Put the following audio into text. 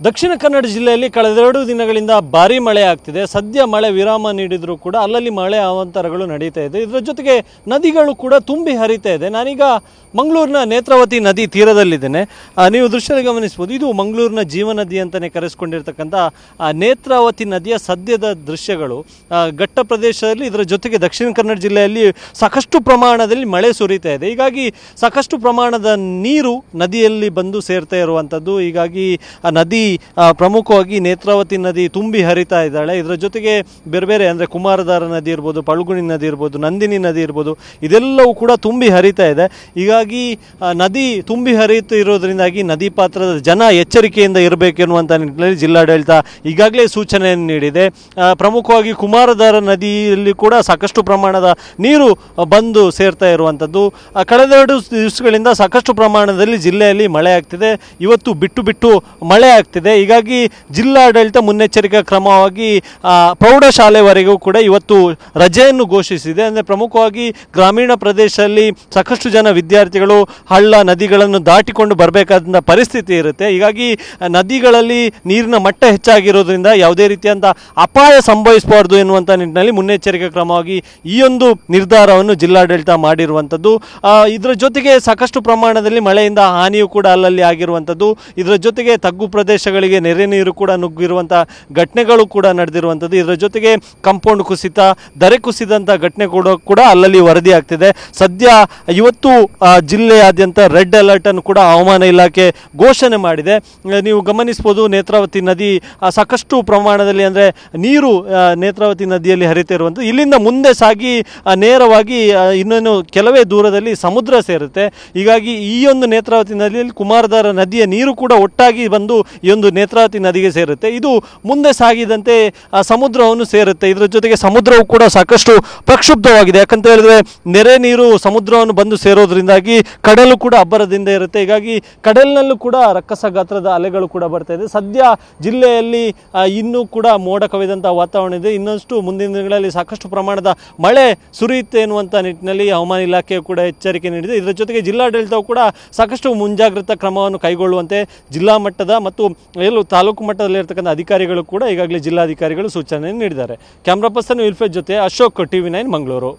ದಕ್ಷಿಣ ಕನ್ನಡ ಜಿಲ್ಲೆಯಲ್ಲಿ ಕಳೆದ 2 ದಿನಗಳಿಂದ ಭಾರೀ ಮಳೆ ಆಗ್ತಿದೆ. ಸದ್ಯ ಮಳೆ ವಿರಾಮ ನೀಡಿದರೂ ಕೂಡ ಅಲ್ಲಲ್ಲಿ ಮಳೆ ಅವಾಂತರಗಳು ನಡೀತಾ ಇದೆ. ಇದರ ಜೊತೆಗೆ ನದಿಗಳು ಕೂಡ ತುಂಬಿ ಹರಿತಾ ಇದೆ. ನಾನೀಗ ಮಂಗಳೂರಿನ ನೇತ್ರಾವತಿ ನದಿ ತೀರದಲ್ಲಿದ್ದೇನೆ. ನೀವು ದೃಶ್ಯದಲ್ಲಿ ಗಮನಿಸಬಹುದು, ಇದು ಮಂಗಳೂರಿನ ಜೀವ ನದಿ ಅಂತಲೇ ಕರೆಸ್ಕೊಂಡಿರ್ತಕ್ಕಂಥ ನೇತ್ರಾವತಿ ನದಿಯ ಸದ್ಯದ ದೃಶ್ಯಗಳು. ಘಟ್ಟ ಪ್ರದೇಶದಲ್ಲಿ ಇದರ ಜೊತೆಗೆ ದಕ್ಷಿಣ ಕನ್ನಡ ಜಿಲ್ಲೆಯಲ್ಲಿ ಸಾಕಷ್ಟು ಪ್ರಮಾಣದಲ್ಲಿ ಮಳೆ ಸುರಿತಾ ಇದೆ. ಹೀಗಾಗಿ ಸಾಕಷ್ಟು ಪ್ರಮಾಣದ ನೀರು ನದಿಯಲ್ಲಿ ಬಂದು ಸೇರ್ತಾ ಇರುವಂಥದ್ದು. ಹೀಗಾಗಿ ನದಿ ಪ್ರಮುಖವಾಗಿ ನೇತ್ರಾವತಿ ನದಿ ತುಂಬಿ ಹರಿತಾ ಇದ್ದಾಳೆ. ಇದರ ಜೊತೆಗೆ ಬೇರೆ ಬೇರೆ ಅಂದರೆ ಕುಮಾರಧಾರ ನದಿ ಇರ್ಬೋದು, ಪಳುಗುಣಿ ನದಿ ಇರ್ಬೋದು, ನಂದಿನಿ ನದಿ ಇರ್ಬೋದು, ಇದೆಲ್ಲವೂ ಕೂಡ ತುಂಬಿ ಹರಿತಾ ಇದೆ. ಹೀಗಾಗಿ ನದಿ ತುಂಬಿ ಹರಿಯುತ್ತಿರೋದ್ರಿಂದಾಗಿ ನದಿ ಪಾತ್ರದ ಜನ ಎಚ್ಚರಿಕೆಯಿಂದ ಇರಬೇಕೆನ್ನುವಂಥ ನಿಟ್ಟಿನಲ್ಲಿ ಜಿಲ್ಲಾಡಳಿತ ಈಗಾಗಲೇ ಸೂಚನೆಯನ್ನು ನೀಡಿದೆ. ಪ್ರಮುಖವಾಗಿ ಕುಮಾರಧಾರ ನದಿಯಲ್ಲಿ ಕೂಡ ಸಾಕಷ್ಟು ಪ್ರಮಾಣದ ನೀರು ಬಂದು ಸೇರ್ತಾ ಇರುವಂಥದ್ದು. ಕಳೆದ 2 ದಿವಸಗಳಿಂದ ಸಾಕಷ್ಟು ಪ್ರಮಾಣದಲ್ಲಿ ಜಿಲ್ಲೆಯಲ್ಲಿ ಮಳೆ ಆಗ್ತಿದೆ. ಇವತ್ತು ಬಿಟ್ಟು ಬಿಟ್ಟು ಮಳೆ ಆಗ್ತಿದೆ. ಹೀಗಾಗಿ ಜಿಲ್ಲಾಡಳಿತ ಮುನ್ನೆಚ್ಚರಿಕಾ ಕ್ರಮವಾಗಿ ಪ್ರೌಢಶಾಲೆವರೆಗೂ ಕೂಡ ಇವತ್ತು ರಜೆಯನ್ನು ಘೋಷಿಸಿದೆ. ಅಂದರೆ ಪ್ರಮುಖವಾಗಿ ಗ್ರಾಮೀಣ ಪ್ರದೇಶದಲ್ಲಿ ಸಾಕಷ್ಟು ಜನ ವಿದ್ಯಾರ್ಥಿಗಳು ಹಳ್ಳ ನದಿಗಳನ್ನು ದಾಟಿಕೊಂಡು ಬರಬೇಕಾದಂಥ ಪರಿಸ್ಥಿತಿ ಇರುತ್ತೆ. ಹೀಗಾಗಿ ನದಿಗಳಲ್ಲಿ ನೀರಿನ ಮಟ್ಟ ಹೆಚ್ಚಾಗಿರೋದ್ರಿಂದ ಯಾವುದೇ ರೀತಿಯಂಥ ಅಪಾಯ ಸಂಭವಿಸಬಾರ್ದು ಎನ್ನುವಂಥ ನಿಟ್ಟಿನಲ್ಲಿ ಮುನ್ನೆಚ್ಚರಿಕಾ ಕ್ರಮವಾಗಿ ಈ ಒಂದು ನಿರ್ಧಾರವನ್ನು ಜಿಲ್ಲಾಡಳಿತ ಮಾಡಿರುವಂಥದ್ದು. ಇದರ ಜೊತೆಗೆ ಸಾಕಷ್ಟು ಪ್ರಮಾಣದಲ್ಲಿ ಮಳೆಯಿಂದ ಹಾನಿಯೂ ಕೂಡ ಅಲ್ಲಲ್ಲಿ ಆಗಿರುವಂಥದ್ದು. ಇದರ ಜೊತೆಗೆ ತಗ್ಗು ಪ್ರದೇಶಗಳಿಗೆ ನೆರೆ ನೀರು ಕೂಡ ನುಗ್ಗಿರುವಂಥ ಘಟನೆಗಳು ಕೂಡ ನಡೆದಿರುವಂಥದ್ದು. ಇದರ ಜೊತೆಗೆ ಕಾಂಪೌಂಡ್ ಕುಸಿತ, ದರೆ ಕುಸಿದಂಥ ಘಟನೆ ಕೂಡ ಅಲ್ಲಲ್ಲಿ ವರದಿ ಆಗ್ತಿದೆ. ಸದ್ಯ ಇವತ್ತು ಜಿಲ್ಲೆಯಾದ್ಯಂತ ರೆಡ್ ಅಲರ್ಟ್ ಅನ್ನು ಕೂಡ ಹವಾಮಾನ ಇಲಾಖೆ ಘೋಷಣೆ ಮಾಡಿದೆ. ನೀವು ಗಮನಿಸಬಹುದು, ನೇತ್ರಾವತಿ ನದಿ ಸಾಕಷ್ಟು ಪ್ರಮಾಣದಲ್ಲಿ ಅಂದರೆ ನೀರು ನೇತ್ರಾವತಿ ನದಿಯಲ್ಲಿ ಹರಿತಿರುವಂಥದ್ದು. ಇಲ್ಲಿಂದ ಮುಂದೆ ಸಾಗಿ ನೇರವಾಗಿ ಇನ್ನೇನು ಕೆಲವೇ ದೂರದಲ್ಲಿ ಸಮುದ್ರ ಸೇರುತ್ತೆ. ಹೀಗಾಗಿ ಈ ಒಂದು ನೇತ್ರಾವತಿ ನದಿಯಲ್ಲಿ ಕುಮಾರಧಾರ ನದಿಯ ನೀರು ಕೂಡ ಒಟ್ಟಾಗಿ ಬಂದು ಈ ಒಂದು ನೇತ್ರಾವತಿ ನದಿಗೆ ಸೇರುತ್ತೆ. ಇದು ಮುಂದೆ ಸಾಗಿದಂತೆ ಸಮುದ್ರವನ್ನು ಸೇರುತ್ತೆ. ಇದರ ಜೊತೆಗೆ ಸಮುದ್ರವು ಕೂಡ ಸಾಕಷ್ಟು ಪ್ರಕ್ಷುಬ್ಧವಾಗಿದೆ. ಯಾಕಂತ ಹೇಳಿದ್ರೆ ನೆರೆ ನೀರು ಸಮುದ್ರವನ್ನು ಬಂದು ಸೇರೋದ್ರಿಂದಾಗಿ ಕಡಲು ಕೂಡ ಅಬ್ಬರದಿಂದ ಇರುತ್ತೆ. ಹೀಗಾಗಿ ಕಡಲಿನಲ್ಲೂ ಕೂಡ ರಕ್ಕಸ ಗಾತ್ರದ ಅಲೆಗಳು ಕೂಡ ಬರ್ತಾ ಇದೆ. ಸದ್ಯ ಜಿಲ್ಲೆಯಲ್ಲಿ ಇನ್ನೂ ಕೂಡ ಮೋಡ ಕವಿದಂಥ ವಾತಾವರಣ ಇದೆ. ಇನ್ನಷ್ಟು ಮುಂದಿನ ದಿನಗಳಲ್ಲಿ ಸಾಕಷ್ಟು ಪ್ರಮಾಣದ ಮಳೆ ಸುರಿಯುತ್ತೆ ಎನ್ನುವಂಥ ನಿಟ್ಟಿನಲ್ಲಿ ಹವಾಮಾನ ಇಲಾಖೆ ಕೂಡ ಎಚ್ಚರಿಕೆ ನೀಡಿದೆ. ಇದರ ಜೊತೆಗೆ ಜಿಲ್ಲಾಡಳಿತವು ಕೂಡ ಸಾಕಷ್ಟು ಮುಂಜಾಗ್ರತಾ ಕ್ರಮವನ್ನು ಕೈಗೊಳ್ಳುವಂತೆ ಜಿಲ್ಲಾ ಮಟ್ಟದ ಮತ್ತು ತಾಲೂಕು ಮಟ್ಟದಲ್ಲಿರ್ತಕ್ಕಂಥ ಅಧಿಕಾರಿಗಳು ಕೂಡ ಈಗಾಗಲೇ ಜಿಲ್ಲಾಧಿಕಾರಿಗಳು ಸೂಚನೆ ನೀಡಿದ್ದಾರೆ. ಕ್ಯಾಮ್ರಾ ಪರ್ಸನ್ ವಿಲ್ಫೆಟ್ ಜೊತೆ ಅಶೋಕ್, TV9 ಮಂಗಳೂರು.